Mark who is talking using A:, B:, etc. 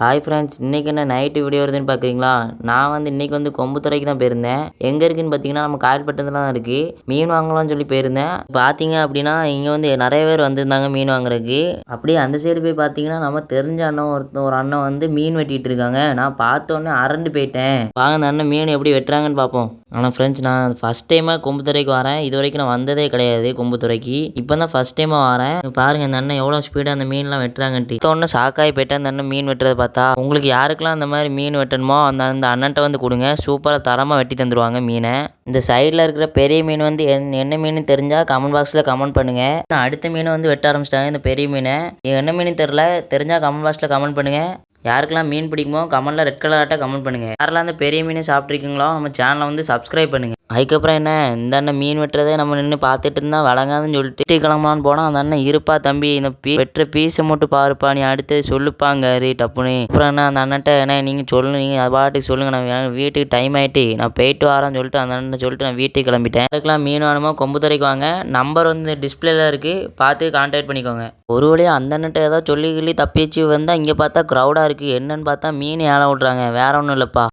A: Hi friends, இன்றைக்கி என்ன night video வருதுன்னு பார்க்குறீங்களா? நான் வந்து இன்றைக்கி வந்து கொம்புத்துறைக்கு தான் போயிருந்தேன். எங்கே இருக்குன்னு பார்த்தீங்கன்னா, நம்ம காயல்பட்டத்தில் தான் இருக்குது. மீன் வாங்கலாம்னு சொல்லி போயிருந்தேன். பார்த்தீங்க அப்படின்னா, இங்கே வந்து நிறைய பேர் வந்திருந்தாங்க மீன் வாங்குறதுக்கு. அப்படியே அந்த சைடு போய் பார்த்தீங்கன்னா, நம்ம தெரிஞ்ச அண்ணன் ஒரு அண்ணன் வந்து மீன் வெட்டிகிட்டு இருக்காங்க. நான் பார்த்தோன்னே அரண்டு போயிட்டேன். வாங்க அந்த அண்ணன் மீன் எப்படி வெட்டுறாங்கன்னு பார்ப்போம். ஆனால் ஃப்ரெண்ட்ஸ், நான் ஃபஸ்ட் டைமாக கொம்புத்துறைக்கு வரேன். இது வரைக்கும் நான் வந்ததே கிடையாது கொம்புத்துறைக்கு. இப்போ தான் ஃபஸ்ட் டைமாக வரேன். பாருங்கள் அந்த அண்ணன் எவ்வளோ ஸ்பீடாக அந்த மீன்லாம் வெட்டுறாங்கன்ட்டு. ஒன்று ஷாக்காகி போயிட்டேன் அந்த அண்ணன் மீன் வெட்டுறதை பார்த்தா. உங்களுக்கு யாருக்கெல்லாம் அந்த மாதிரி மீன் வெட்டணுமோ அந்த அண்ணன்ட்ட வந்து கொடுங்க. சூப்பராக தரமாக வெட்டி தந்துடுவாங்க மீனை. இந்த சைடில் இருக்கிற பெரிய மீன் வந்து என்ன மீன் தெரிஞ்சால் கமெண்ட் பாக்ஸில் கமெண்ட் பண்ணுங்கள். நான் அடுத்த மீனை வந்து வெட்ட ஆரம்பிச்சிட்டாங்க. இந்த பெரிய மீனை என்ன மீன் தெரிஞ்சால் கமெண்ட் பாக்ஸில் கமெண்ட் பண்ணுங்கள். யாருக்கெல்லாம் மீன் பிடிக்குமோ கமெண்ட்டில் ரெட் கலராட்டாக கமெண்ட் பண்ணுங்கள். யாரெல்லாம் அந்த பெரிய மீனை சாப்பிட்ருக்கீங்களோ நம்ம சேனலை வந்து சப்ஸ்கிரைப் பண்ணுங்கள். அதுக்கப்புறம் என்ன, இந்த அண்ணன் மீன் வெட்டுறதே நம்ம நின்று பார்த்துட்டு இருந்தால் வழங்காதுன்னு சொல்லிட்டு கிளம்பலான்னு போனால் அந்த அண்ணன் இருப்பா தம்பி, இந்த வெட்டுற பீஸை மட்டும் பாருப்பா, நீ அடுத்து சொல்லுப்பாங்க டப்புன்னு. அப்புறம் என்ன அந்த அண்ணன்ட்ட என்ன நீங்கள் சொல்லுங்க, நீங்கள் அது பாட்டுக்கு சொல்லுங்கள், நான் வீட்டுக்கு டைம் ஆகிட்டு நான் போயிட்டு வரேன்னு சொல்லிட்டு அந்த அண்ணன் சொல்லிட்டு நான் வீட்டுக்கு கிளம்பிட்டேன். அதுக்கெல்லாம் மீன் வேணுமோ கொம்புத்துறைக்கு வாங்க. நம்பர் வந்து டிஸ்பிளேல இருக்குது, பார்த்து கான்டாக்ட் பண்ணிக்கோங்க. ஒரு வழியாக அந்த அண்ணன்ட்ட ஏதோ சொல்லி தப்பிச்சு வந்தால் இங்கே பார்த்தா க்ரௌடாக இருக்குது. என்னன்னு பார்த்தா மீன் ஏலம் விட்றாங்க, வேற ஒன்றும் இல்லைப்பா.